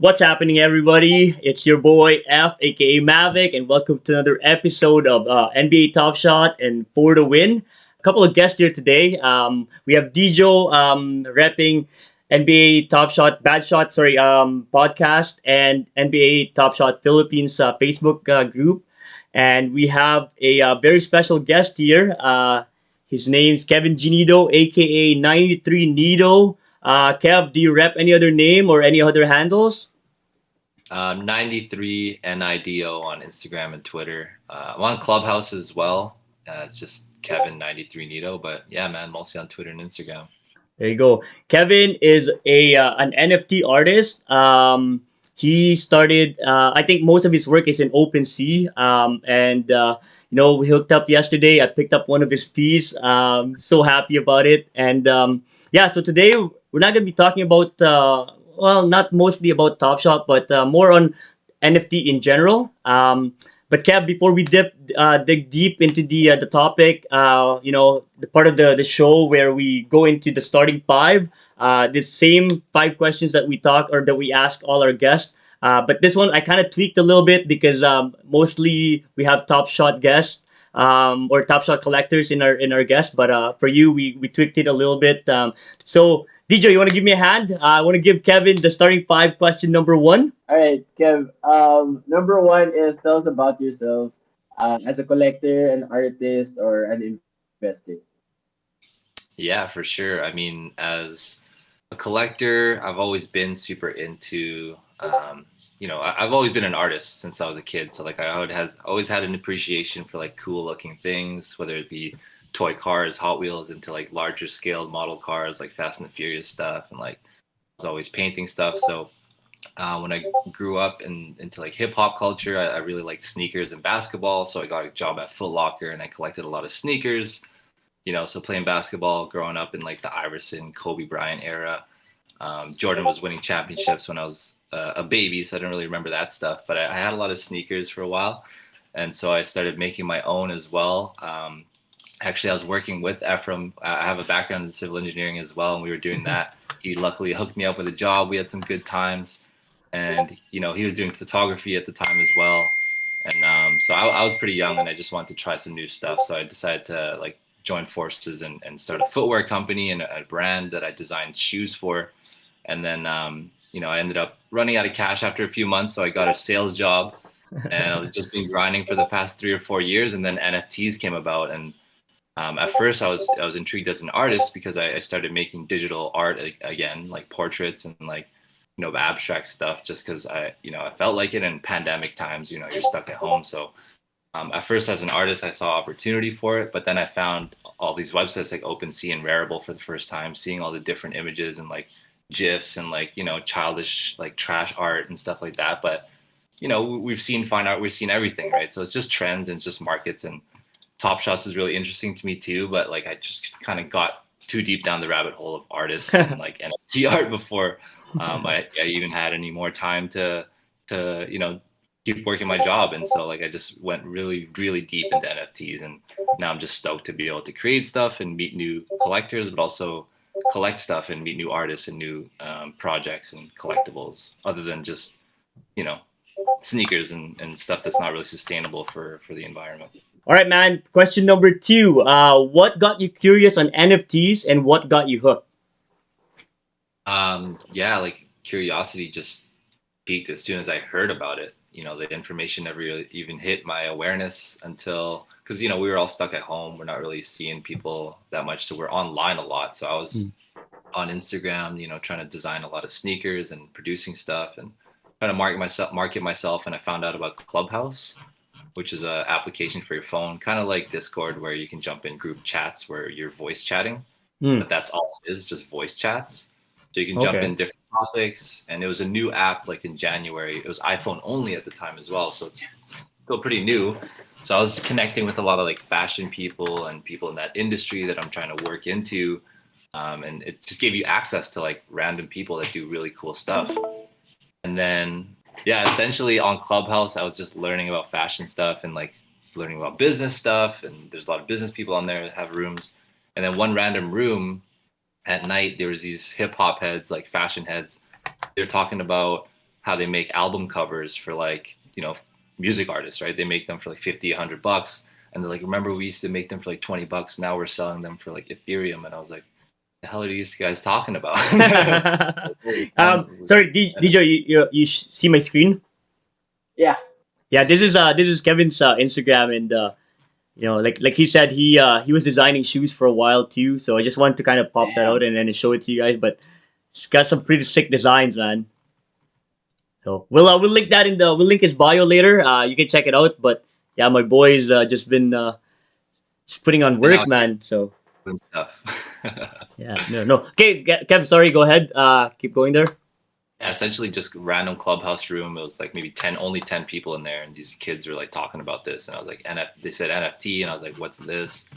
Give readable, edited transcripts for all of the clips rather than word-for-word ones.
What's happening, everybody? It's your boy F, aka Mavic, and welcome to another episode of NBA Topshot and For the Win. A couple of guests here today. We have Dijo repping NBA Topshot, Bad Shot, sorry, podcast, and NBA Topshot Philippines Facebook group. And we have a very special guest here. His name's Kevin Ginido, aka 93 Nido. Kev, do you rep any other name or any other handles? 93 NIDO on Instagram and Twitter. I'm on Clubhouse as well. It's just Kevin 93 Nido, but yeah, man, mostly on Twitter and Instagram. There you go. Kevin is a an NFT artist. He started. I think most of his work is in OpenSea. We hooked up yesterday. I picked up one of his fees. So happy about it. So today we're not gonna be talking about. Not mostly about Top Shot, but more on NFT in general. But Kev, before we dig deep into the topic, the part of the show where we go into the starting five, the same five questions that we talk or that we ask all our guests. But this one I kind of tweaked a little bit because mostly we have Top Shot guests or Top Shot collectors in our guests. But for you, we tweaked it a little bit. So DJ, you want to give me a hand? I want to give Kevin the starting five question number one. All right, Kev. Number one is tell us about yourself as a collector, an artist, or an investor. Yeah, for sure. I mean, as a collector, I've always been super into, I've always been an artist since I was a kid. So like has always had an appreciation for like cool looking things, whether it be toy cars, Hot Wheels, into like larger scaled model cars like Fast and the Furious stuff, and like I was always painting stuff. So when I grew up into like hip hop culture, I really liked sneakers and basketball. So I got a job at Foot Locker and I collected a lot of sneakers. So playing basketball, growing up in like the Iverson, Kobe Bryant era. Jordan was winning championships when I was a baby, so I don't really remember that stuff. But I had a lot of sneakers for a while, and so I started making my own as well. Actually, I was working with Ephraim. I have a background in civil engineering as well, and we were doing that. He luckily hooked me up with a job. We had some good times, and he was doing photography at the time as well. And so I was pretty young, and I just wanted to try some new stuff. So I decided to like join forces and start a footwear company and a brand that I designed shoes for. And then I ended up running out of cash after a few months, so I got a sales job, and I've just been grinding for the past 3 or 4 years. And then NFTs came about, and at first, I was intrigued as an artist because I started making digital art again, like portraits and like abstract stuff, just because I felt like it. In pandemic times, you're stuck at home. So at first, as an artist, I saw opportunity for it, but then I found all these websites like OpenSea and Rarible for the first time, seeing all the different images and like GIFs and like childish like trash art and stuff like that. But we've seen fine art, we've seen everything, right? So it's just trends and it's just markets. And Top Shots is really interesting to me too, but like I just kind of got too deep down the rabbit hole of artists and like NFT art before I even had any more time to keep working my job. And so like I just went really, really deep into NFTs, and now I'm just stoked to be able to create stuff and meet new collectors, but also collect stuff and meet new artists and new projects and collectibles, other than just sneakers and stuff that's not really sustainable for the environment. All right, man. Question number two. What got you curious on NFTs and what got you hooked? Like curiosity just peaked as soon as I heard about it. The information never really even hit my awareness until, because, we were all stuck at home. We're not really seeing people that much. So we're online a lot. So I was on Instagram, trying to design a lot of sneakers and producing stuff and trying to market myself. And I found out about Clubhouse, which is an application for your phone, kind of like Discord, where you can jump in group chats where you're voice chatting, but that's all it is, just voice chats. So you can jump in different topics, and it was a new app like in January. It was iPhone only at the time as well, so it's still pretty new. So I was connecting with a lot of like fashion people and people in that industry that I'm trying to work into, and it just gave you access to like random people that do really cool stuff. And then essentially on Clubhouse, I was just learning about fashion stuff and like learning about business stuff. And there's a lot of business people on there that have rooms. And then one random room at night, there was these hip hop heads, like fashion heads. They're talking about how they make album covers for like, music artists, right? They make them for like 50, $100. And they're like, remember we used to make them for like $20. Now we're selling them for like Ethereum. And I was like, the hell are these guys talking about? Sorry, Dijo, you see my screen? Yeah. Yeah, this is Kevin's Instagram, and like he said, he was designing shoes for a while too. So I just wanted to kind of pop that out Damn. and then show it to you guys. But it's got some pretty sick designs, man. So we'll link that in the we'll link his bio later. You can check it out. But yeah, my boy's just been just putting on And work, out here man. So doing stuff. yeah, no. Okay, Kev, sorry, go ahead. Keep going there. Yeah, essentially just random clubhouse room. It was like maybe only 10 people in there, and these kids were like talking about this, and I was like, they said NFT, and I was like, what's this?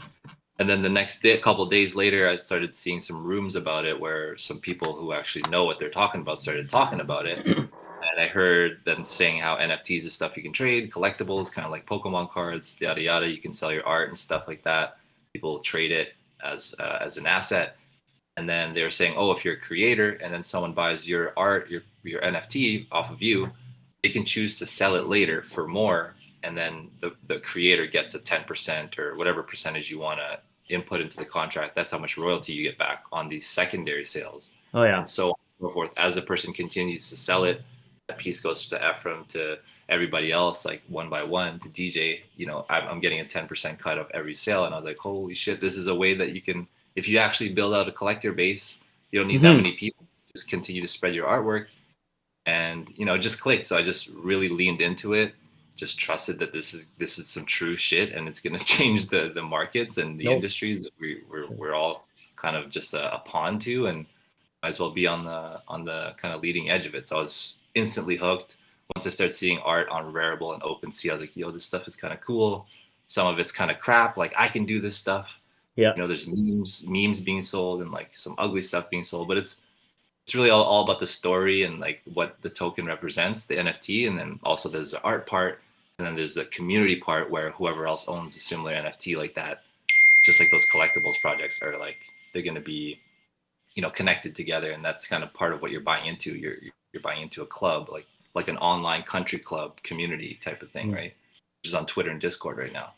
And then the next day, a couple of days later, I started seeing some rooms about it where some people who actually know what they're talking about started talking about it. And I heard them saying how NFTs is stuff you can trade, collectibles, kind of like Pokemon cards, yada yada. You can sell your art and stuff like that. People trade it as an asset. And then they were saying, oh, if you're a creator and then someone buys your art, your NFT off of you, they can choose to sell it later for more. And then the creator gets a 10% or whatever percentage you want to input into the contract. That's how much royalty you get back on these secondary sales. Oh yeah. And so on and so forth. As the person continues to sell it, that piece goes to Ephraim, to everybody else, like one by one, to DJ. I'm getting a 10% cut of every sale. And I was like, holy shit, this is a way that you can, if you actually build out a collector base, you don't need that many people. Just continue to spread your artwork, and it just clicked. So I just really leaned into it. Just trusted that this is some true shit, and it's gonna change the markets and the industries that we're all kind of just a pawn to, and might as well be on the kind of leading edge of it. So I was instantly hooked. Once I started seeing art on Rarible and OpenSea, I was like, yo, this stuff is kind of cool. Some of it's kind of crap. Like, I can do this stuff. Yeah. There's memes being sold and like some ugly stuff being sold, but it's really all about the story and like what the token represents, the NFT, and then also there's the art part, and then there's the community part where whoever else owns a similar NFT like that, just like those collectibles projects are like, they're going to be, connected together, and that's kind of part of what you're buying into. You're buying into a club, like an online country club community type of thing, right? Which is on Twitter and Discord right now.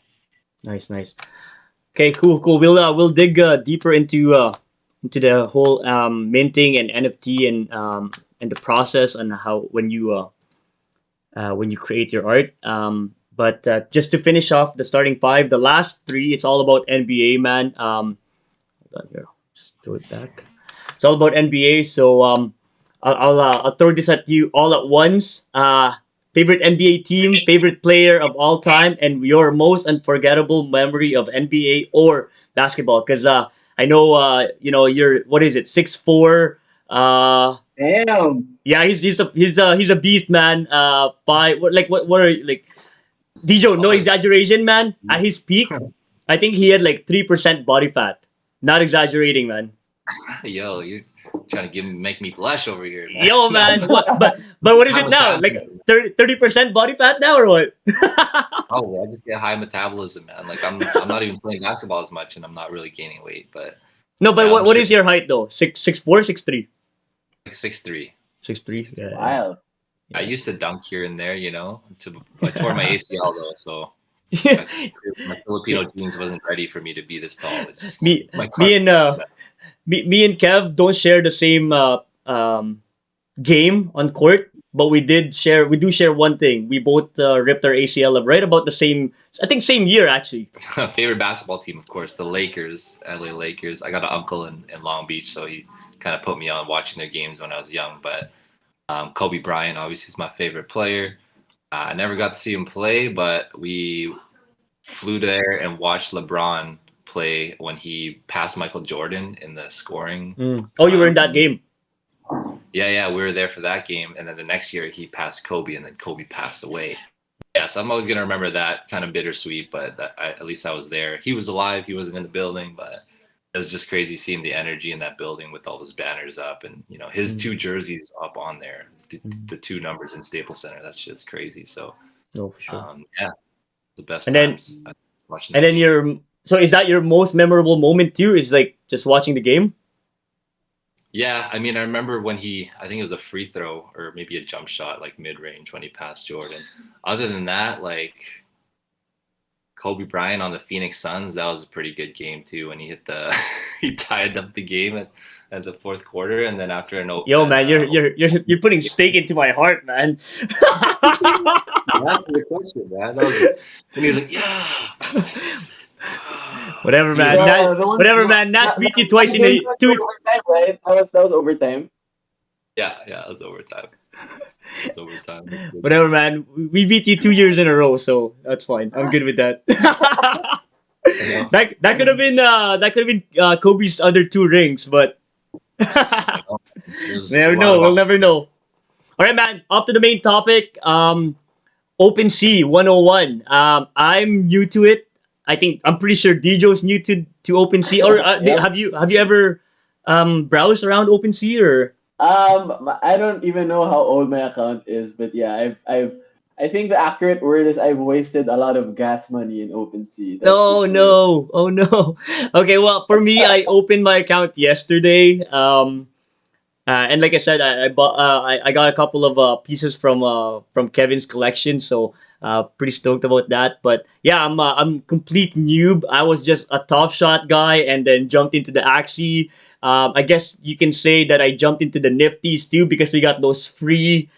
Nice. Okay, cool. We'll dig deeper into the whole minting and NFT and the process and how when you create your art. But just to finish off the starting five, the last three, it's all about NBA, man. Hold on here, just throw it back. It's all about NBA. So I'll throw this at you all at once. Favorite NBA team, favorite player of all time, and your most unforgettable memory of NBA or basketball. Because I know you're, what is it, 6'4". Damn. Yeah, he's a beast, man. What are like, Dijo? No exaggeration, man. At his peak, I think he had like 3% body fat. Not exaggerating, man. Yo, you're trying to make me blush over here, man. Yo, man. But what is it now? Like 30% body fat now, or what? Oh, I just get high metabolism, man. Like I'm not even playing basketball as much, and I'm not really gaining weight. But no, but yeah, what is your height though? 6'4", 6'3"? like 6'3". 6'3". Yeah. Wild. I used to dunk here and there, I tore my ACL though, so Yeah. my Filipino genes wasn't ready for me to be this tall. me and Kev don't share the same game on court, but we do share one thing. We both ripped our ACL up right about the same, I think same year actually. Favorite basketball team, of course, the Lakers, LA Lakers. I got an uncle in Long Beach, so he kind of put me on watching their games when I was young. But Kobe Bryant obviously is my favorite player. I never got to see him play, but we flew there and watched LeBron play when he passed Michael Jordan in the scoring. Oh, you were in that game. Yeah, we were there for that game, and then the next year he passed Kobe, and then Kobe passed away. Yeah, so I'm always gonna remember that, kind of bittersweet, but at least I was there. He was alive, he wasn't in the building, but it was just crazy seeing the energy in that building with all those banners up, and his two jerseys up on there, the two numbers in Staples Center. That's just crazy. So, for sure. Yeah, the best And then- times watching. And that then game. so is that your most memorable moment too? Is like just watching the game? Yeah, I mean, I remember when I think it was a free throw or maybe a jump shot, like mid range when he passed Jordan. Other than that, like Kobe Bryant on the Phoenix Suns, that was a pretty good game too. When he hit the, he tied up the game at the fourth quarter, and then after Yo, man, you're putting steak into my heart, man. you asked me the question, man. That was, and he was like, yeah. Whatever, He was man. like, Whatever, man. Nash beat you twice That in game a was two. overtime, right? That was overtime. yeah, it was overtime. It's overtime. That's good. Whatever, man. We beat you 2 years in a row, so that's fine. I'm good with that. I know. That could have been Kobe's other two rings, but I know. There's a never lot know. of We'll never know. All right, man. Off to the main topic. OpenSea 101. I'm new to it. I'm pretty sure Dijo's new to OpenSea. Or Yep. have you ever browsed around OpenSea or? I don't even know how old my account is, but yeah, I think the accurate word is I've wasted a lot of gas money in OpenSea. That's for No, sure. no, oh no. Okay, well, for me, I opened my account yesterday. And like I said, I bought I got a couple of pieces from Kevin's collection, so pretty stoked about that. But yeah, I'm complete noob. I was just a Top Shot guy, and then jumped into the Axie. I guess you can say that I jumped into the Nifties too because we got those free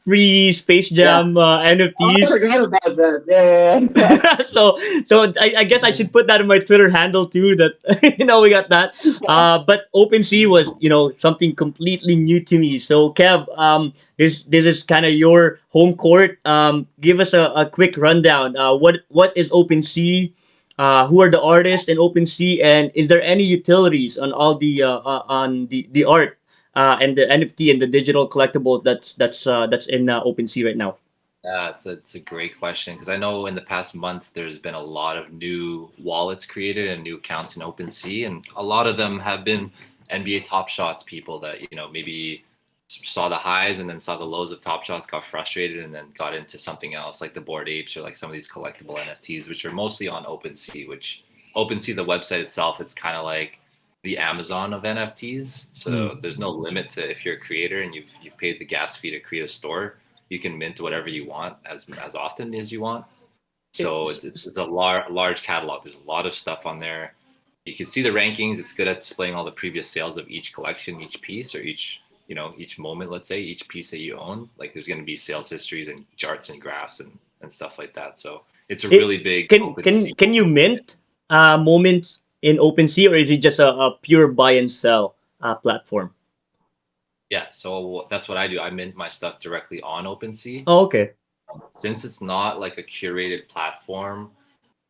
free Space Yeah. Jam Oh, I NFTs. forgot about that. Yeah, yeah, yeah. So I guess I should put that in my Twitter handle too. That we got that. But OpenSea was something completely new to me. So Kev, this is kind of your home court. Give us a quick rundown. What is OpenSea? Who are the artists in OpenSea, and is there any utilities on all the art and the NFT and the digital collectible that's in OpenSea right now? Yeah, it's a great question because I know in the past months there's been a lot of new wallets created and new accounts in OpenSea, and a lot of them have been NBA Top Shots people that maybe saw the highs and then saw the lows of Top Shots, got frustrated, and then got into something else like the Bored Apes or like some of these collectible NFTs, which are mostly on OpenSea. Which OpenSea, the website itself, it's kind of like the Amazon of NFTs. So there's no limit to if you're a creator and you've paid the gas fee to create a store, you can mint whatever you want as often as you want. So it's a large catalog. There's a lot of stuff on there. You can see the rankings. It's good at displaying all the previous sales of each collection, each piece, or each moment. Let's say each piece that you own. Like there's going to be sales histories and charts and graphs and stuff like that. So it's a It really big can open can sea. can you mint moments in OpenSea, or is it just a pure buy and sell platform? Yeah, so that's what I do. I mint my stuff directly on OpenSea. Oh, okay. Since it's not like a curated platform,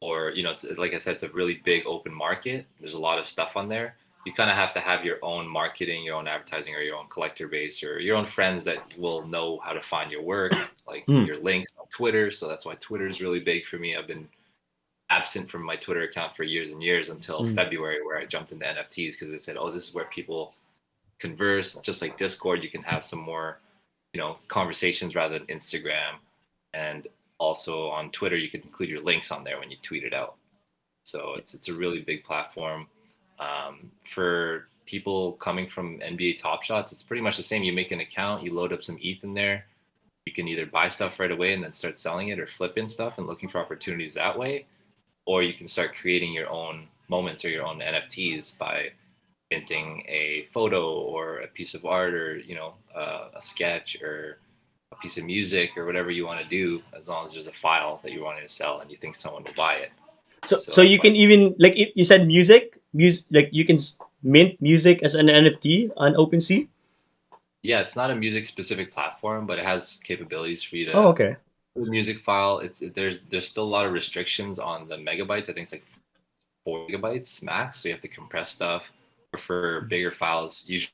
or it's like I said, it's a really big open market. There's a lot of stuff on there. You kind of have to have your own marketing, your own advertising, or your own collector base, or your own friends that will know how to find your work, like Hmm. your links on Twitter. So that's why Twitter is really big for me. I've been absent from my Twitter account for years and years until Hmm. February, where I jumped into NFTs because they said, "Oh, this is where people converse." Just like Discord, you can have some more, conversations rather than Instagram. And also on Twitter, you can include your links on there when you tweet it out. So it's a really big platform. For people coming from NBA Top Shots, it's pretty much the same. You make an account, you load up some ETH in there. You can either buy stuff right away and then start selling it, or flip in stuff and looking for opportunities that way. Or you can start creating your own moments or your own NFTs by minting a photo or a piece of art, or a sketch or a piece of music or whatever you want to do, as long as there's a file that you're wanting to sell and you think someone will buy it. So So that's you why. can even like if you said music, like you can mint music as an NFT on OpenSea. Yeah, it's not a music specific platform, but it has capabilities for you Oh, to okay. the music file. There's still a lot of restrictions on the megabytes. I think it's like 4 gigabytes max, so you have to compress stuff. Or for bigger files, usually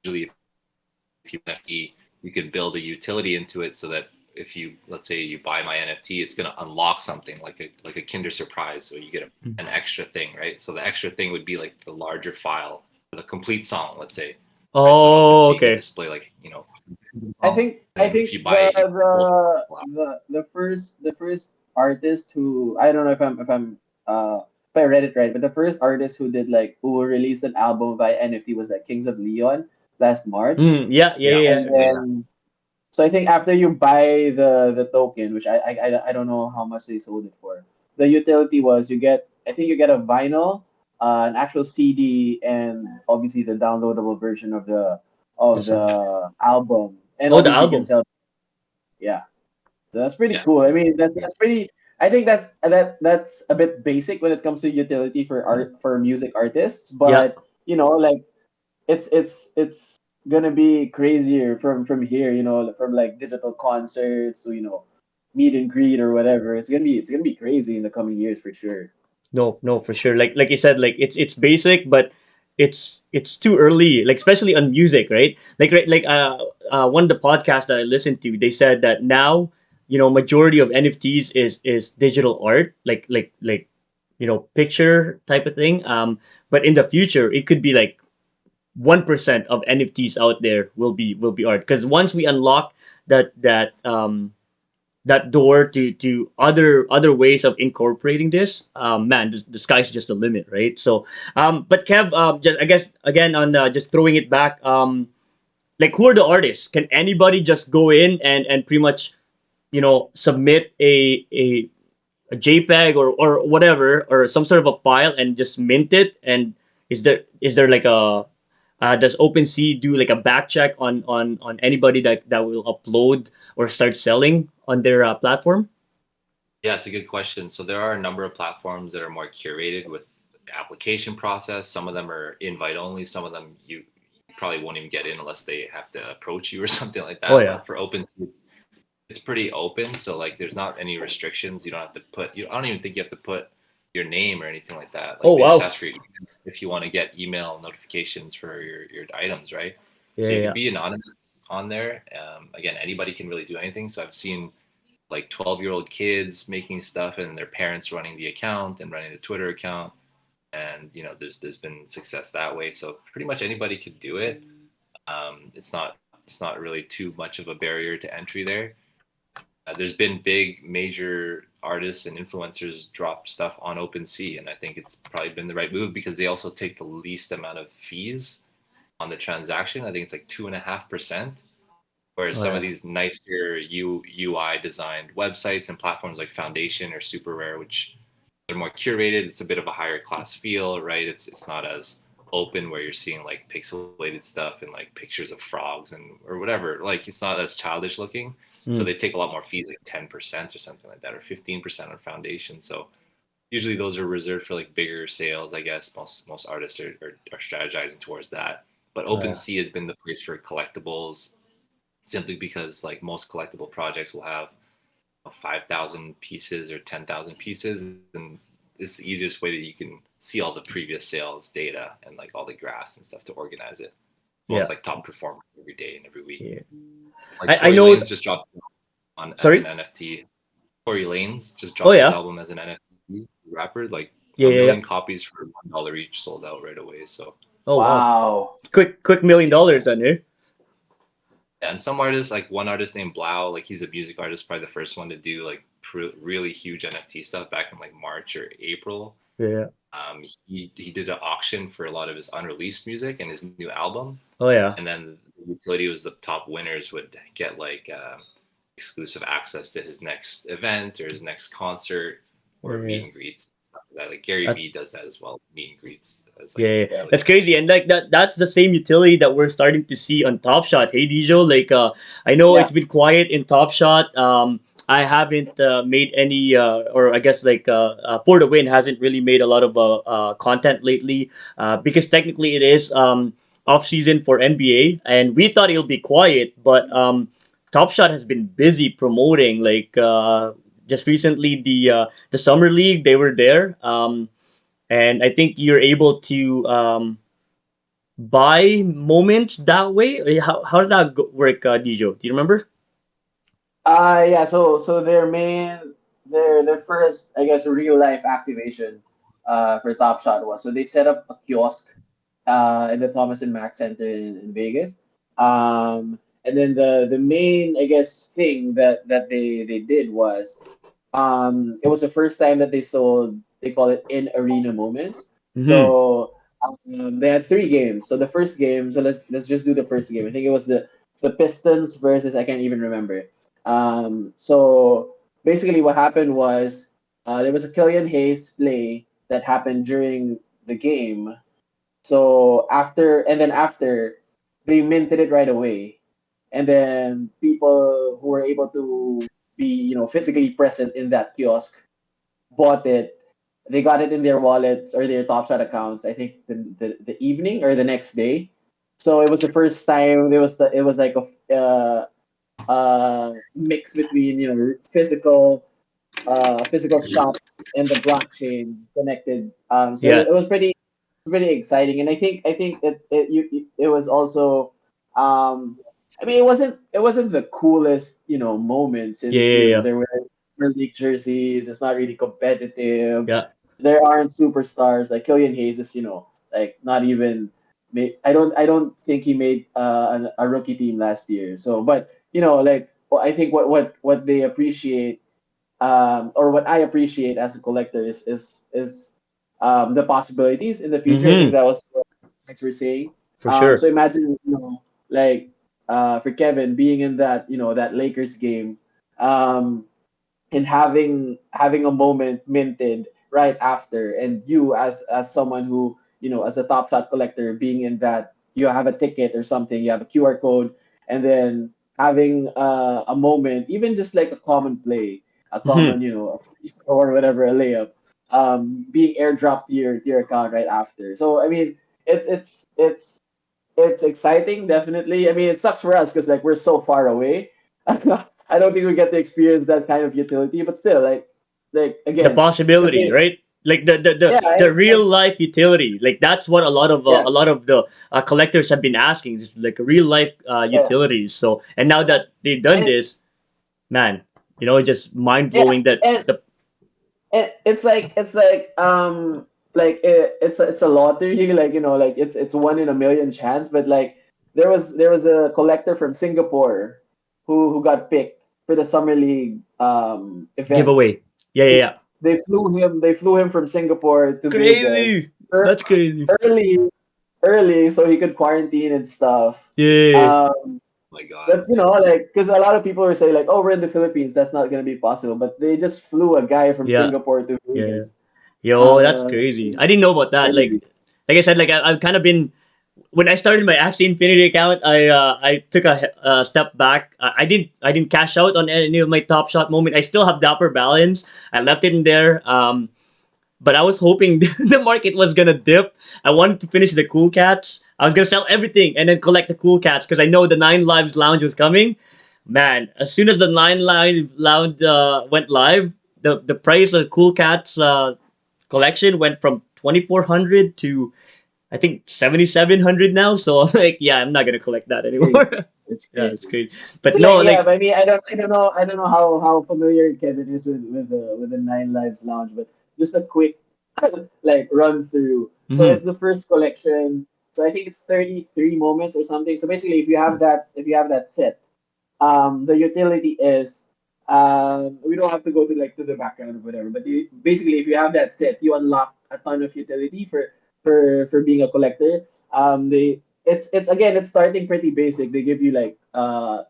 if you NFT, you could build a utility into it so that if you, let's say you buy my NFT, it's going to unlock something like a Kinder Surprise, so you get an extra thing, right? So the extra thing would be like the larger file, the complete song, let's say, right? So on Oh, OpenSea, you could okay. display like I and think I then if think you buy the it, you full the wow. the the first artist who I don't know if I'm if I read it right, but the first artist who did like who released an album via NFT was like Kings of Leon last March, Yeah, yeah, Yeah, yeah, and yeah. yeah, yeah. then so I think after you buy the token, which I don't know how much they sold it for, the utility was you get I think you get a vinyl, an actual CD, and obviously the downloadable version The of song. the album, and Oh, the obviously you can album. sell. Yeah, so that's pretty Yeah. cool. I mean, that's pretty. I think that's a bit basic when it comes to utility for art for music artists, Yeah. but like it's gonna be crazier from here, from like digital concerts to meet and greet or whatever. It's gonna be crazy in the coming years for sure. No, no, for sure. Like you said, like it's basic, but it's too early. Like especially on music, right? One of the podcasts that I listened to, they said that now majority of NFTs is digital art, like picture type of thing. But in the future, it could be like 1% of NFTs out there will be art, because once we unlock that door to other ways of incorporating this, man, the sky's just the limit, right? So but Kev, just I guess again on just throwing it back, like who are the artists? Can anybody just go in and pretty much submit a JPEG or whatever, or some sort of a file, and just mint it? And is there like a does OpenSea do like a back check on anybody that will upload or start selling on their platform? Yeah, it's a good question. So there are a number of platforms that are more curated with application process. Some of them are invite only. Some of them you probably won't even get in unless they have to approach you or something like Oh that. yeah. But for OpenSea, it's pretty open. So like there's not any restrictions. You don't have to put you I don't even think you have to put your name or anything like that. Oh Like they just wow. ask for your email if you want to get email notifications for your items, right? Yeah, So you yeah, can yeah. be anonymous on there. Again, anybody can really do anything. So I've seen like 12-year-old kids making stuff and their parents running the account and running the Twitter account. And there's been success that way. So pretty much anybody could do it. It's not really too much of a barrier to entry there. There's been big major artists and influencers drop stuff on OpenSea, and I think it's probably been the right move because they also take the least amount of fees on the transaction. I think it's like 2.5%. Whereas Oh some of yeah. these nicer UI designed websites and platforms like Foundation or Super Rare, which are more curated, it's a bit of a higher class feel, right? It's not as open where you're seeing like pixelated stuff and like pictures of frogs and or whatever. Like it's not as childish looking. So Mm. they take a lot more fees, like 10% or something like that, or 15% on Foundation. So usually those are reserved for like bigger sales, I guess. Most artists are strategizing towards that. But Oh yeah. OpenSea has been the place for collectibles simply because like most collectible projects will have 5,000 pieces or 10,000 pieces, and it's the easiest way that you can see all the previous sales data and like all the graphs and stuff to organize it. Yeah. Most like top performers every day and every week. Yeah. Like I Tory know. Lanez just dropped on as an Sorry. NFT. Tory Lanez just Oh dropped his yeah. album as an NFT rapper. Like Yeah, a yeah, yeah. million copies for $1 each sold out right away. So Oh wow. Wow. Quick $1 million then, eh? yeah, and some artists, like one artist named Blau, like he's a music artist, probably the first one to do like really huge NFT stuff back in like March or April. Yeah, yeah. He did an auction for a lot of his unreleased music and his new album, Oh yeah. and then the utility was the top winners would get like exclusive access to his next event or his next concert Yeah, or yeah. meet and greets. Stuff like that. Like Gary That, Vee does that as well, meet and greets as like yeah, yeah. a utility. That's crazy, and like that's the same utility that we're starting to see on Top Shot. Hey, Dijo, like I know Yeah. it's been quiet in Top Shot. I haven't made any, or I guess like For the Win hasn't really made a lot of content lately, because technically it is off season for NBA, and we thought it'll be quiet, but Top Shot has been busy promoting. Like just recently, the summer league, they were there. And I think you're able to buy moments that way. How does that work, Dijo? Do you remember? Yeah. So their first, I guess, real life activation for Top Shot was so they set up a kiosk in the Thomas and Mack Center in Vegas. And then the main, I guess, thing that they did was it was the first time that they sold. They call it in arena moments. Mm-hmm. So they had three games. So the first game. So let's just do the first game. I think it was the Pistons versus I can't even remember. So basically, what happened was there was a Killian Hayes play that happened during the game. So after they minted it right away, and then people who were able to be physically present in that kiosk bought it. They got it in their wallets or their Top Shot accounts. I think the evening or the next day. So it was the first time it was like a mix between physical shop and the blockchain connected. So Yeah. it was pretty exciting, and I think it was also, I mean, it wasn't the coolest moment Yeah. since Yeah. Yeah. there were league jerseys. It's not really competitive. Yeah. There aren't superstars like Killian Hayes is like not even. I don't think he made a rookie team last year. So, but like I think what they appreciate, or what I appreciate as a collector is the possibilities in the future. I think Mm-hmm. that was what Max were saying. For So sure. imagine, like for Kevin being in that Lakers game, um, and having a moment minted right after, and you as someone who as a Top Shot collector being in that, you have a ticket or something, you have a QR code, and then having a moment, even just like a common play, a Mm-hmm. common a free throw or whatever, a layup, being airdropped to your account right after. So I mean, it's exciting, definitely. I mean, it sucks for us because like we're so far away. I don't think we get to experience that kind of utility, but still, like The again, the possibility, thing, right? Like yeah, the real life utility. Like that's what yeah, a lot of the collectors have been asking. Just like real life yeah, utilities. So and now that they've done and this, man, it's just mind yeah, blowing that and the it's a lottery, like like it's one in a million chance, but like there was a collector from Singapore who got picked for the summer league event. giveaway. Yeah, yeah, they, yeah. they flew him from Singapore to Vegas Crazy. That's crazy. early early so he could quarantine and stuff. Yeah, Um, Oh my God. but like, because a lot of people were saying like, oh, we're in the Philippines, that's not gonna be possible. But they just flew a guy from yeah, Singapore to yeah. Vegas. Yo, that's Uh, crazy. I didn't know about that. Crazy. Like I said, like I've kind of been when I started my Axie Infinity account, I took a step back. I didn't cash out on any of my Top Shot moment. I still have Dapper balance. I left it in there. But I was hoping the market was gonna dip. I wanted to finish the Cool Cats. I was gonna sell everything and then collect the Cool Cats because I know the Nine Lives Lounge was coming. Man, as soon as the Nine Lives Lounge went live, the price of Cool Cats collection went from 2,400 to I think 7,700 now. So I'm like, yeah, I'm not gonna collect that Crazy. anymore. It's Yeah, it's crazy. crazy. So But no, like, yeah, like, but I mean, I don't know how familiar Kevin is with the Nine Lives Lounge, but just a quick like run through. So mhm, it's the first collection. So I think it's 33 moments or something. So basically, if you have that set, the utility is, we don't have to go to the background or whatever, but basically, if you have that set, you unlock a ton of utility for being a collector. It's again, it's starting pretty basic. They give you like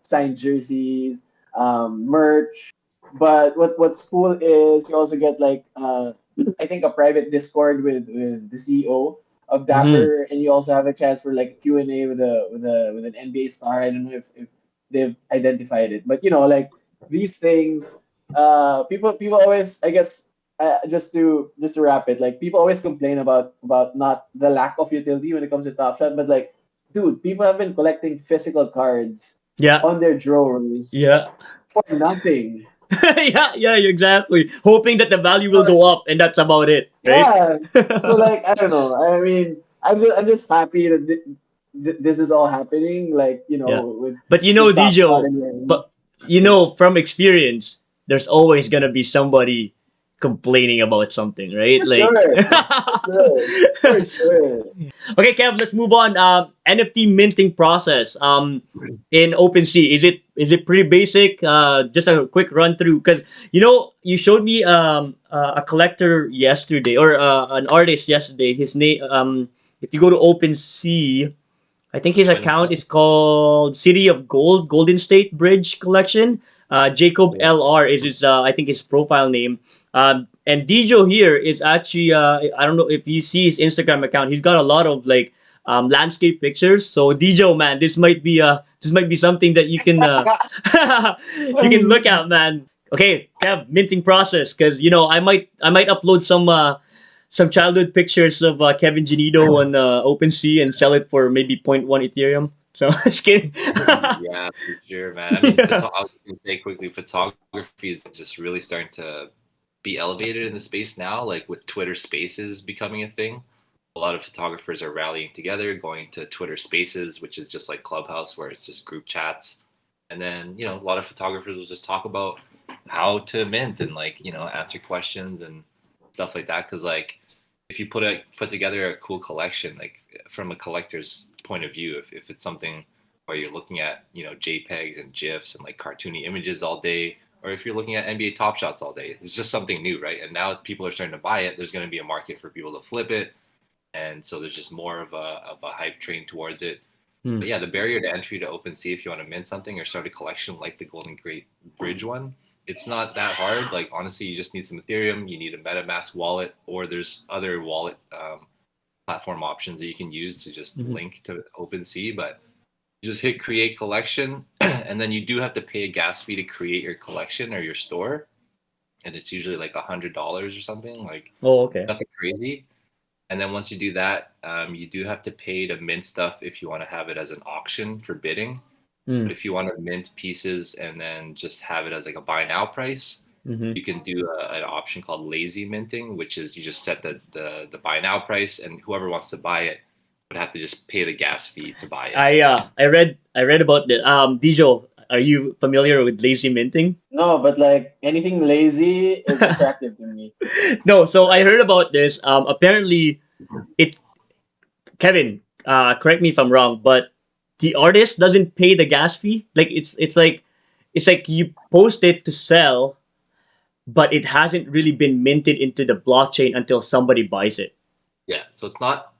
signed jerseys, merch, but what's cool is you also get like I think a private Discord with the CEO of mhm, Dapper, and you also have a chance for like Q&A with an NBA star. I don't know if they've identified it, but like these things, people always, I guess, just to wrap it, like people always complain about not the lack of utility when it comes to Top Shot, but like, dude, people have been collecting physical cards yeah, on their drawers yeah. for nothing. Yeah, yeah, exactly. Hoping that the value will So, go up, and that's about it, right? yeah. So like, I don't know. I mean, I'm just happy that this is all happening. Like, Yeah, with but Top Shot Dijo, and but from experience, there's always gonna be somebody complaining about something, right? for Like, sure, for sure, for sure. okay, Kev, let's move on. NFT minting process. In OpenSea, is it is it pretty basic? Just a quick run through, because you showed me a collector yesterday, or an artist yesterday. His name, if you go to OpenSea, I think his Twin account is Flex. called City of Gold, Golden State Bridge Collection. Jacob Yeah. LR is his, I think, his profile name. And Dijo here is actually, I don't know if you see his Instagram account. He's got a lot of like landscape pictures. So Dijo, man, this might be something that you can you can look at, man. Okay, Kev, minting process, because I might upload some childhood pictures of Kevin Janido on OpenSea and sell it for maybe zero point 0.1 Ethereum. So just kidding. Yeah, for sure, man. I mean, Yeah. I was going to say quickly, photography is just really starting to be elevated in the space now, like with Twitter Spaces becoming a thing. A lot of photographers are rallying together, going to Twitter Spaces, which is just like Clubhouse, where it's just group chats. And then, a lot of photographers will just talk about how to mint and like, answer questions and stuff like that. Cause like if you put together a cool collection, like from a collector's point of view, if it's something where you're looking at, JPEGs and GIFs and like cartoony images all day, or if you're looking at NBA Top Shots all day, it's just something new, right? And now people are starting to buy it. There's going to be a market for people to flip it, and so there's just more of a hype train towards it. Hmm. But yeah, the barrier to entry to OpenSea, if you want to mint something or start a collection like the Golden Gate Bridge one, it's not that hard. Like honestly, you just need some Ethereum, you need a MetaMask wallet, or there's other wallet platform options that you can use to just Mhm. link to OpenSea. But you just hit create collection, and then you do have to pay a gas fee to create your collection or your store, and it's usually like $100 or something, like Oh, okay. nothing crazy. And then once you do that, you do have to pay to mint stuff if you want to have it as an auction for bidding. Hmm. But if you want to mint pieces and then just have it as like a buy now price, Mm-hmm. you can do an option called lazy minting, which is you just set the buy now price, and whoever wants to buy it would have to just pay the gas fee to buy it. I read about that. Dijo, are you familiar with lazy minting? No, but like anything lazy is attractive to me. No, so I heard about this. Apparently, it Kevin, correct me if I'm wrong, but the artist doesn't pay the gas fee. Like it's like you post it to sell, but it hasn't really been minted into the blockchain until somebody buys it. Yeah, so it's not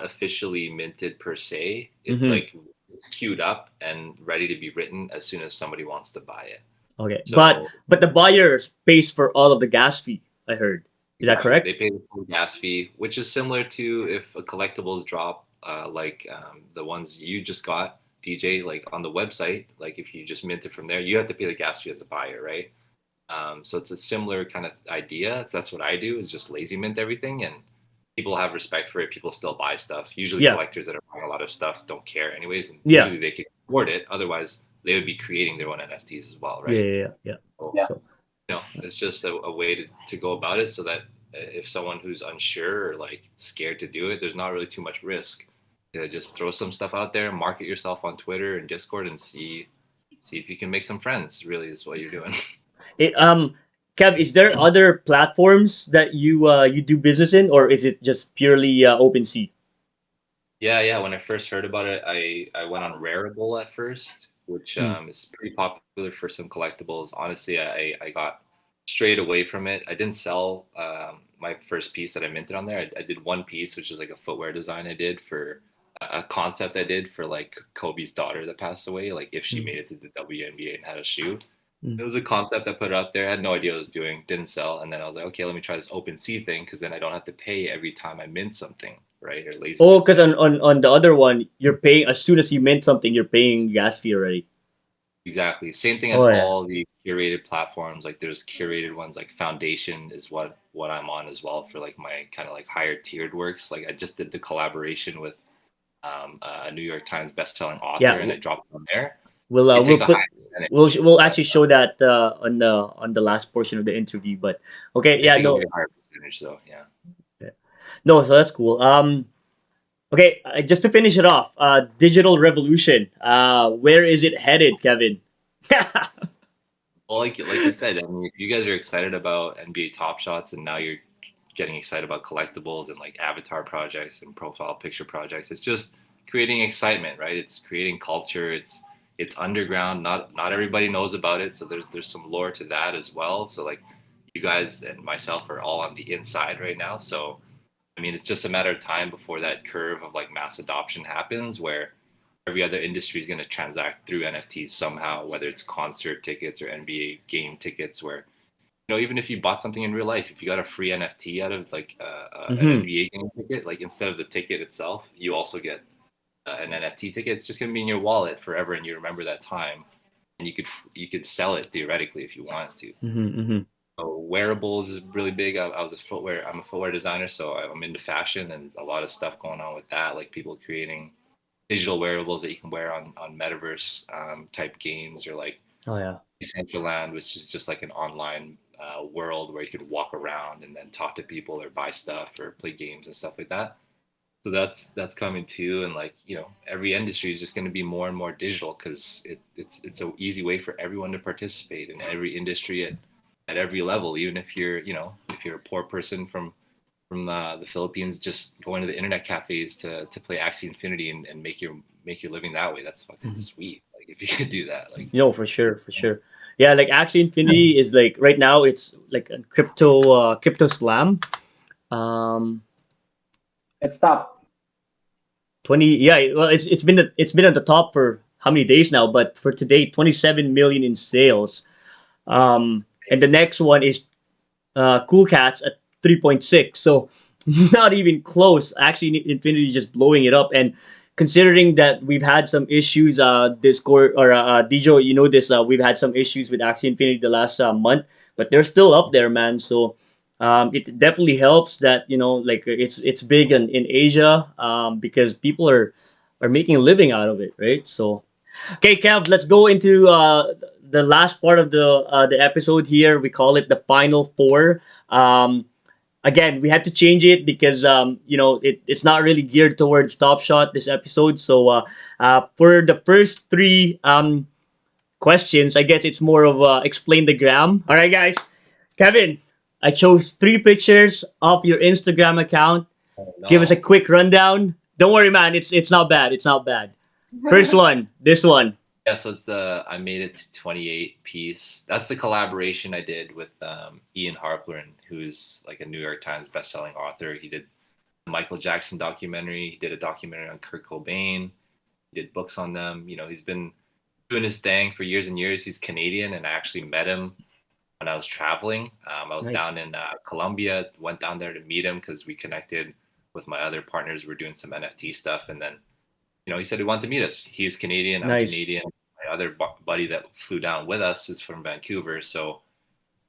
officially minted per se. It's Mm-hmm. like it's queued up and ready to be written as soon as somebody wants to buy it. Okay, So but the buyer pays for all of the gas fee. I heard. Is that exactly, correct? they pay the full gas fee, which is similar to if a collectibles drop, like the ones you just got, DJ, like on the website. Like if you just mint it from there, you have to pay the gas fee as a buyer, right? So it's a similar kind of idea. So that's what I do, is just lazy mint everything, and people have respect for it. People still buy stuff. Usually Yeah. collectors that are buying a lot of stuff don't care anyways, and Yeah. usually they can afford it. Otherwise, they would be creating their own NFTs as well, Yeah. right? Yeah. Yeah. So, Yeah. So it's just a way to go about it, so that if someone who's unsure or like scared to do it, there's not really too much risk to just throw some stuff out there, market yourself on Twitter and Discord, and see if you can make some friends. Really, is what you're doing. it Kev, is there other platforms that you do business in, or is it just purely OpenSea? Yeah. When I first heard about it, I went on Rarible at first, which Hmm. is pretty popular for some collectibles. Honestly, I got straight away from it. I didn't sell my first piece that I minted on there. I did one piece, which is like a footwear design I did for a concept I did for like Kobe's daughter that passed away. Like if she Hmm. made it to the WNBA and had a shoe. Hmm. It was a concept I put up there. I had no idea what I was doing. Didn't sell, and then I was like, okay, let me try this OpenSea thing, because then I don't have to pay every time I mint something, right? Or lazy Oh, mint because it. on the other one, you're paying as soon as you mint something, you're paying gas fee already. Exactly. Same thing as Oh yeah. all the curated platforms. Like there's curated ones, like Foundation is what I'm on as well for like my kind of like higher tiered works. Like I just did the collaboration with a New York Times best-selling Yeah. author, and I dropped it on there. We'll They take we'll a put high percentage, we'll but actually show that on the last portion of the interview. But okay, they yeah, take a way no, higher percentage though. Yeah. yeah. No, so that's cool. Okay, just to finish it off, digital revolution. Where is it headed, Kevin? Well, like you said, I mean, if you guys are excited about NBA Top Shots, and now you're getting excited about collectibles and like avatar projects and profile picture projects, it's just creating excitement, right? It's creating culture. It's it's underground. Not everybody knows about it, so there's some lore to that as well. So like you guys and myself are all on the inside right now. So I mean, it's just a matter of time before that curve of like mass adoption happens, where every other industry is going to transact through NFTs somehow, whether it's concert tickets or NBA game tickets, where even if you bought something in real life, if you got a free NFT out of like an Mm-hmm. NBA game ticket, like instead of the ticket itself, you also get an NFT ticket. It's just going to be in your wallet forever, and you remember that time, and you could sell it theoretically if you wanted to. Mm-hmm. Mm-hmm. So wearables is really big. I'm a footwear designer, so I'm into fashion, and a lot of stuff going on with that, like people creating digital wearables that you can wear on metaverse type games, or like Oh yeah. Decentraland, which is just like an online world where you could walk around and then talk to people or buy stuff or play games and stuff like that. So that's coming too, and like every industry is just going to be more and more digital because it's an easy way for everyone to participate in every industry at every level, even if you're a poor person from the Philippines, just going to the internet cafes to play Axie Infinity and make your living that way. That's fucking Mm-hmm. sweet. Like if you could do that, like For it's sure, for sure. Yeah, like Axie Infinity is like right now it's like a crypto slam. Um, It stopped. 20, yeah, well it's been at the top for how many days now, but for today 27 million in sales. And the next one is Cool Cats at 3.6. So not even close. Actually, Infinity just blowing it up. And considering that we've had some issues, Discord or Dijo, you know this, we've had some issues with Axie Infinity the last month, but they're still up there, man. So it definitely helps that like it's big in Asia because people are making a living out of it, right? So okay, Kev, let's go into the last part of the episode here. We call it the final four. Um, Again, we had to change it because it's not really geared towards Top Shot this episode. So for the first three questions, I guess it's more of explain the gram. All right, guys. Kevin, I chose three pictures of your Instagram account. oh Give us a no. quick rundown. Don't worry, man. It's not bad. It's not bad. First one, this one. Yeah, so it's the I made it to 28 piece. That's the collaboration I did with Ian Harplin, who's like a New York Times bestselling author. He did the Michael Jackson documentary. He did a documentary on Kurt Cobain. He did books on them. He's been doing his thing for years and years. He's Canadian, and I actually met him when I was traveling. I was Nice. down in Colombia, went down there to meet him because we connected with my other partners. We're doing some NFT stuff, and then he said he wanted to meet us. He's Canadian. I'm Nice. Canadian. My other buddy that flew down with us is from Vancouver. So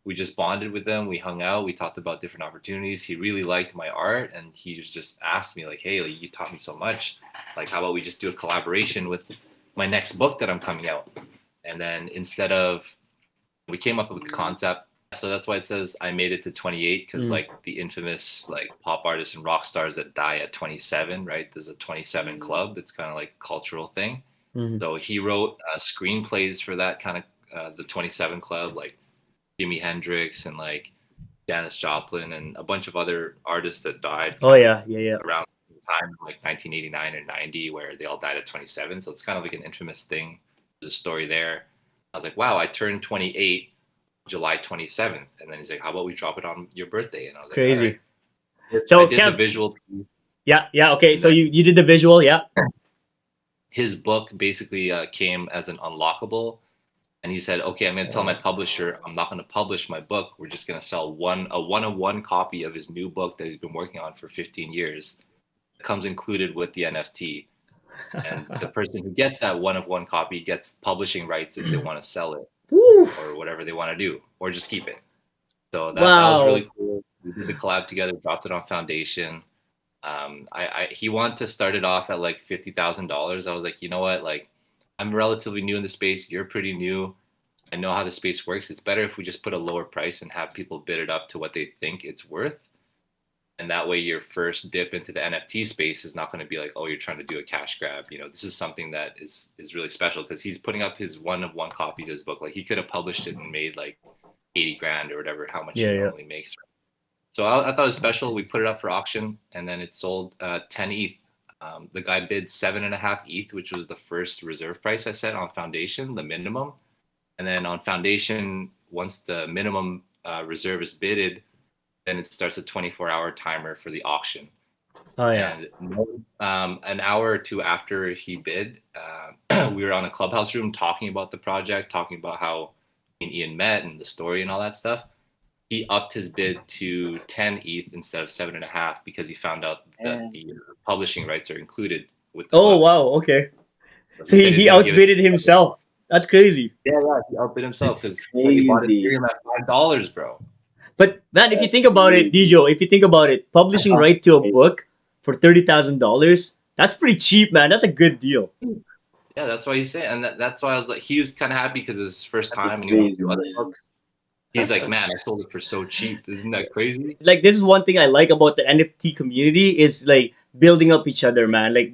we just bonded with him. We hung out. We talked about different opportunities. He really liked my art, and he just asked me like, "Hey, like, you taught me so much. Like, how about we just do a collaboration with my next book that I'm coming out?" And then instead of we came up with the concept. So that's why it says I made it to 28 because Mm. like the infamous like pop artists and rock stars that die at 27, right? There's a 27 club. It's kind of like a cultural thing. Mm. So he wrote screenplays for that kind of the 27 club, like Jimi Hendrix and like Janis Joplin and a bunch of other artists that died Oh kind of yeah, yeah, yeah. around the time like 1989 or 90 where they all died at 27. So it's kind of like an infamous thing. There's a story there. I was like, wow, I turned 28 July 27th. And then he's like, how about we drop it on your birthday? And I was like, all right. Crazy. I So did the Kev, visual piece, yeah, yeah, okay. and So then you did the visual, yeah. his book basically came as an unlockable. And he said, okay, I'm going to tell my publisher I'm not going to publish my book. We're just going to sell a one-of-one copy of his new book that he's been working on for 15 years. It comes included with the NFT. And the person who gets that one-of-one copy gets publishing rights if they want to sell it Woo! or whatever they want to do, or just keep it. So that was Wow. really cool. We did the collab together, dropped it on Foundation. He wanted to start it off at like $50,000. I was like, you know what? Like, I'm relatively new in the space. You're pretty new. I know how the space works. It's better if we just put a lower price and have people bid it up to what they think it's worth. And that way, your first dip into the NFT space is not going to be like, oh, you're trying to do a cash grab. This is something that is really special because he's putting up his one-of-one copy of his book. Like, he could have published it and made like 80 grand or whatever, how much Yeah, he yeah. normally makes. So I thought it was special. We put it up for auction, and then it sold 10 ETH. The guy bid 7.5 ETH, which was the first reserve price I set on Foundation, the minimum. And then on Foundation, once the minimum reserve is bidded, then it starts a 24-hour timer for the auction. Oh yeah. And an hour or two after he bid, we were on a clubhouse room talking about the project, talking about how me and Ian met and the story and all that stuff. He upped his bid to 10 ETH instead of 7.5 because he found out that And the publishing rights are included with the Oh book. wow. Okay. So So he said he he's going to give it. outbidded himself. That's crazy. Yeah, he outbid himself it's because he bought crazy. Ethereum at $5, bro. But man, if you That's think about it, crazy. Dijo, if you think about it, publishing That's right to a crazy. book for $30,000, that's pretty cheap, man. That's a good deal. Yeah, that's why he said, and that's why I was like, he was kind of happy because it was his first time That's and he wanted to crazy, do other man. books. He's like, man, I sold it for so cheap. Isn't that crazy? Like this is one thing I like about the NFT community is like building up each other, man. Like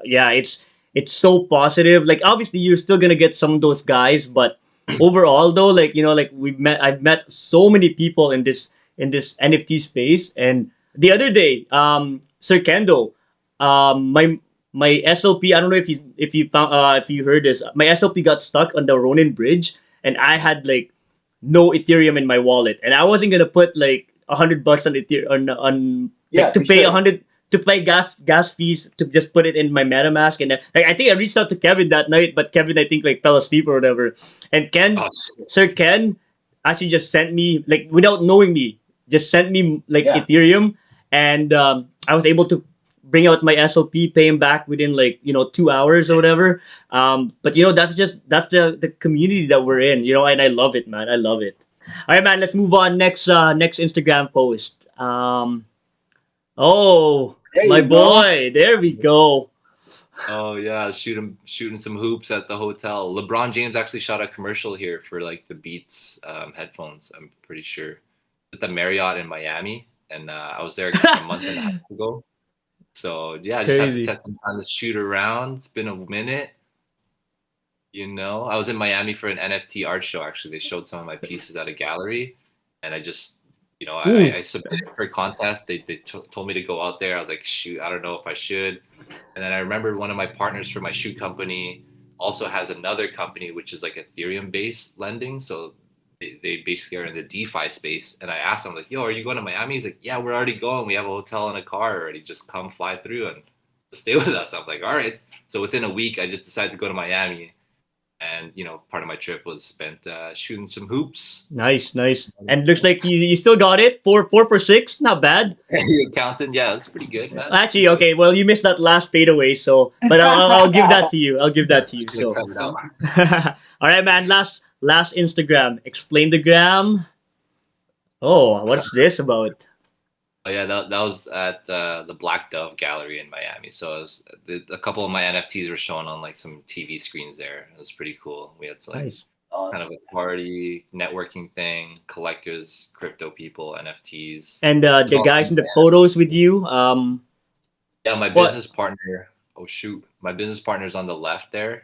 yeah, it's so positive. Like obviously you're still gonna get some of those guys, but overall though, like like I've met so many people in this NFT space. And the other day, Sir Kendo, my SLP, I don't know if you found if you heard this, my SLP got stuck on the Ronin Bridge, and I had like no Ethereum in my wallet, and I wasn't gonna put like $100 on Ethereum on like Yeah, to you pay a should. hundred to pay gas fees to just put it in my MetaMask. And like I think I reached out to Kevin that night, but Kevin I think like fell asleep or whatever. And Oh, Sir Ken actually just sent me like without knowing me, just sent me like Yeah. Ethereum, and I was able to bring out my SLP, pay him back within like 2 hours or whatever. But that's the community that we're in, and I love it, man. I love it. All right, man. Let's move on. Next Instagram post. Oh, There my you go. boy. There we go. oh yeah, shooting some hoops at the hotel. LeBron James actually shot a commercial here for like the Beats headphones. I'm pretty sure at the Marriott in Miami, and I was there a month and a half ago. So yeah, I just had to Crazy. set some time to shoot around. It's been a minute. I was in Miami for an NFT art show. Actually, they showed some of my pieces at a gallery, and I just, Ooh. I submitted for a contest. They told me to go out there. I was like, shoot, I don't know if I should. And then I remember one of my partners for my shoe company also has another company which is like Ethereum based lending. So they basically are in the DeFi space. And I asked him like, yo, are you going to Miami? He's like, yeah, we're already going. We have a hotel and a car already. Just come fly through and stay with us. I'm like, all right. So within a week, I just decided to go to Miami. And part of my trip was spent shooting some hoops. Nice, nice. And looks like you still got it. Four for six. Not bad. You accountant, yeah, that's pretty good, man. Actually, okay. Well, you missed that last fadeaway, so but I'll give that to you. I'll give that to you. Should have So, cut it out. all right, man. Last Instagram. Explain the gram. Oh, what's this about? Oh yeah, that was at the Black Dove Gallery in Miami. So a couple of my NFTs were shown on like some TV screens there. It was pretty cool. We had like Nice. kind of Awesome. a party networking thing, collectors, crypto people, NFTs. And It was the all guys in the photos with you. yeah, my What? business partner. Oh shoot, my business partner's on the left there.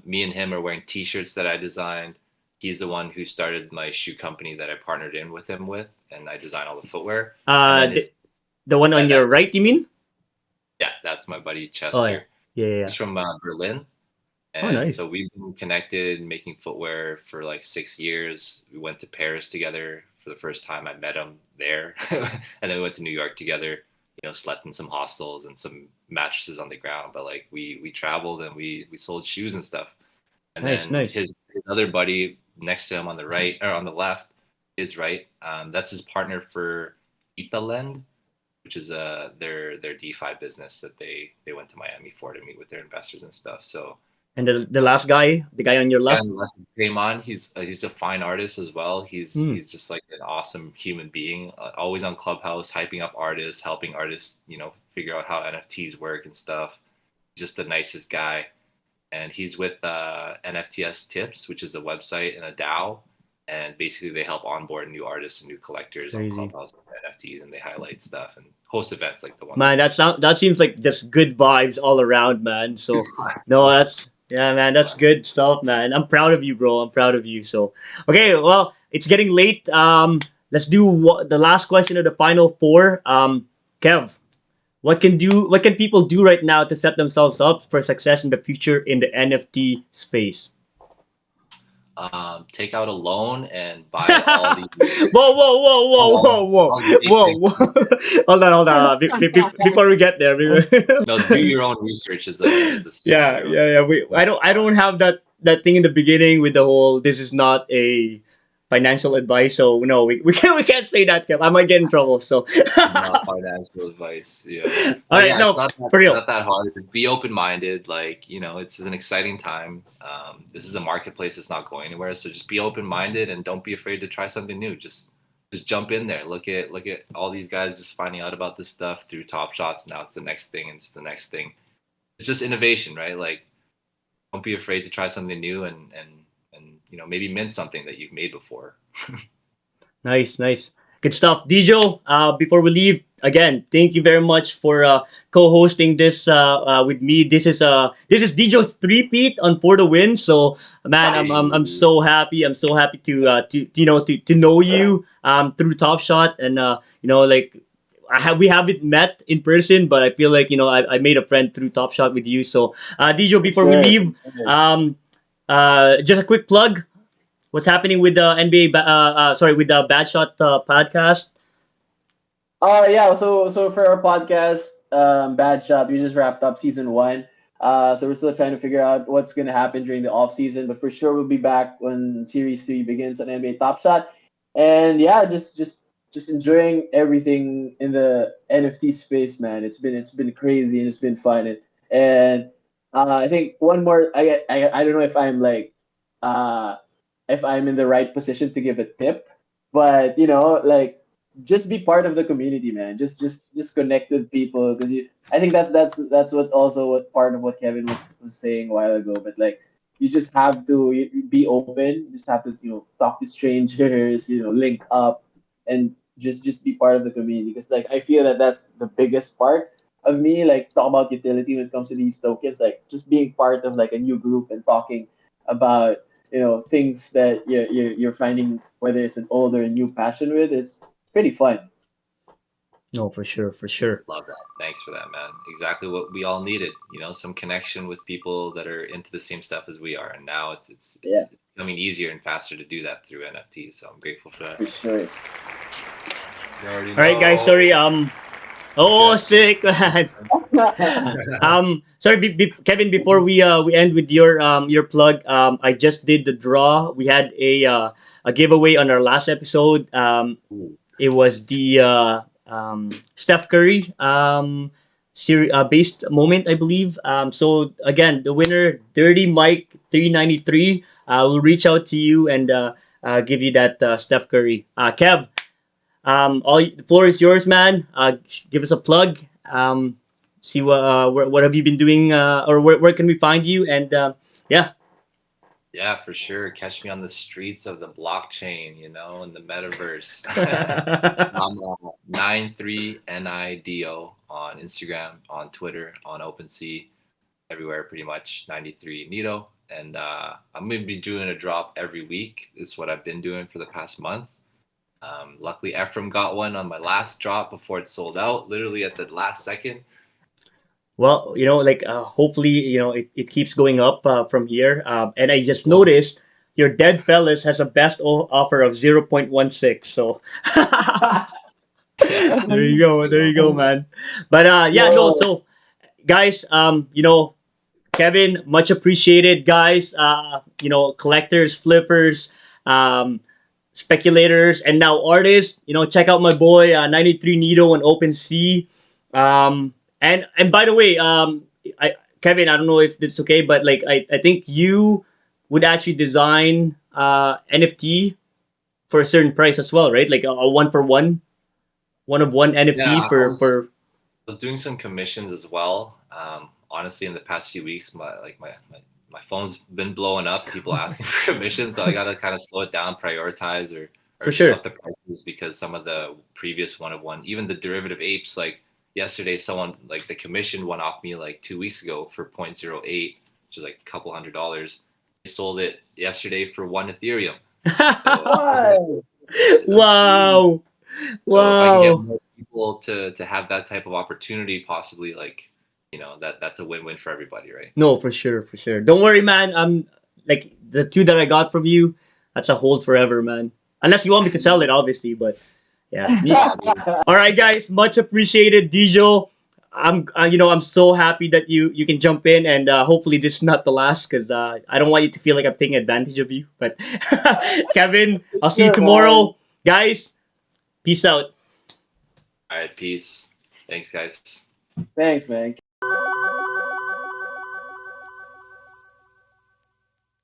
Me and him are wearing T-shirts that I designed. He's the one who started my shoe company that I partnered in with him with, and I design all the footwear. And then The, the one on your right, you mean? yeah, that's my buddy Oh yeah, Chester. yeah, yeah. He's from Berlin, Oh, and nice. so we've been connected making footwear for like 6 years. We went to Paris together for the first time. I met him there, and then we went to New York together. Slept in some hostels and some mattresses on the ground, but like we traveled and we sold shoes and stuff. And Nice, then nice. his other buddy next to him on the right or on the left, his right, that's his partner for Etalend, which is their DeFi business that they went to Miami for to meet with their investors and stuff. So And the last guy, the guy on your left. and Paymon, he's a fine artist as well. Hmm. He's just like an awesome human being, always on Clubhouse, hyping up artists, helping artists, figure out how NFTs work and stuff. Just the nicest guy, and he's with NFTS Tips, which is a website and a DAO, and basically they help onboard new artists and new collectors on Crazy. Clubhouse with NFTs, and they highlight stuff and host events like the one Man, that seems like just good vibes all around, man. So no, that's yeah, man, that's good stuff, man. I'm proud of you, bro. I'm proud of you. So okay, well, it's getting late. Let's do the last question of the final four. Kev, what can people do right now to set themselves up for success in the future in the NFT space? Take out a loan and buy all Whoa, the whoa, whoa, whoa, whoa, whoa, all the whoa, basic. whoa. Hold on. Before we get there, No, do your own research is a secret. yeah, yeah, yeah. I don't have that thing in the beginning with the whole. This is not a financial advice, so no, we can't say that, Kev. I might get in trouble. So, Not financial advice. Yeah. all But right, yeah, it's no, for real. not that hard. Be open minded. Like, it's an exciting time. This is a marketplace that's not going anywhere. So just be open minded and don't be afraid to try something new. Just jump in there. Look at all these guys just finding out about this stuff through Top Shots. Now it's the next thing, and it's the next thing. It's just innovation, right? Like, don't be afraid to try something new and maybe mint something that you've made before. Nice, nice. Good stuff. Dijo, before we leave, again, thank you very much for co-hosting this with me. This is Dijo's three-peat on For the Win. So, man, I'm Hey, so happy. I'm so happy to know you through Top Shot, and like we haven't met in person, but I feel like I made a friend through Top Shot with you. So, Dijo, For before we sure, for leave, sure. um, just a quick plug. What's happening with the NBA? Sorry, with the Bad Shot podcast. Yeah. So for our podcast, Bad Shot, we just wrapped up season 1. So we're still trying to figure out what's gonna happen during the off season, but for sure we'll be back when series 3 begins on NBA Top Shot. And yeah, just enjoying everything in the NFT space, man. It's been crazy and it's been fun. And I think one more. I don't know uh if I'm in the right position to give a tip, but like just be part of the community, man. Just connect with people because I think that's what also what part of what Kevin was saying a while ago. But like you just have to be open. You just have to talk to strangers. Link up and just be part of the community because like I feel that that's the biggest part of me. Like talk about utility when it comes to these tokens. Like just being part of like a new group and talking about things that you're finding whether it's an old or a new passion with is pretty fun. No, for sure, for sure. love that. Thanks for that, man. Exactly what we all needed. Some connection with people that are into the same stuff as we are. And now it's it's Yeah, it's becoming easier and faster to do that through NFTs. So I'm grateful for that. for sure. You already All right, guys. know. Sorry. Oh, Okay. sick, man. Sorry, Kevin. Before we end with your plug, I just did the draw. We had a giveaway on our last episode. Ooh, It was the Steph Curry based moment, I believe. So again, the winner, Dirty Mike 393, will reach out to you and give you that Steph Curry. Kev, the floor is yours, man. Give us a plug. See what have you been doing, or where can we find you? And yeah. yeah, for sure. Catch me on the streets of the blockchain, in the metaverse. I'm 93NIDO on Instagram, on Twitter, on OpenSea, everywhere pretty much. 93 Nido. And I'm going to be doing a drop every week. It's what I've been doing for the past month. Luckily, Ephraim got one on my last drop before it sold out, literally at the last second. Well, like hopefully, it keeps going up from here. And I just Cool. noticed your Dead Fellas has a best offer of 0.16. So Yeah, there you you go, man. But yeah, no. Yo, So guys, Kevin, much appreciated, guys. Collectors, flippers, um, speculators, and now artists. Check out my boy 93 Nito on OpenSea. And by the way, Kevin, I don't know if it's okay, but like I think you would actually design NFT for a certain price as well, right? Like a one for one of one yeah, NFT I was doing some commissions as well. Honestly, in the past few weeks, my phone's been blowing up. People asking for commissions, so I got to kind of slow it down, prioritize, or for just sure. up the prices because some of the previous one of one, even the derivative apes, like yesterday, someone like the commission went off me like 2 weeks ago for 0.08, which is like a couple $100s. They sold it yesterday for 1 Ethereum. So I was like, what? that's crazy. Wow. So if I can get Wow. more people to have that type of opportunity, possibly, like, that's a win-win for everybody, right? No, for sure, for sure. Don't worry, man. I'm like the two that I got from you. That's a hold forever, man. Unless you want me to sell it, obviously. But yeah. All right, guys. Much appreciated, Dijo. I'm so happy that you can jump in, and hopefully this is not the last, because I don't want you to feel like I'm taking advantage of you. But Kevin, I'll see you Sure, man. tomorrow, guys. Peace out. All right, peace. Thanks, guys. Thanks, man.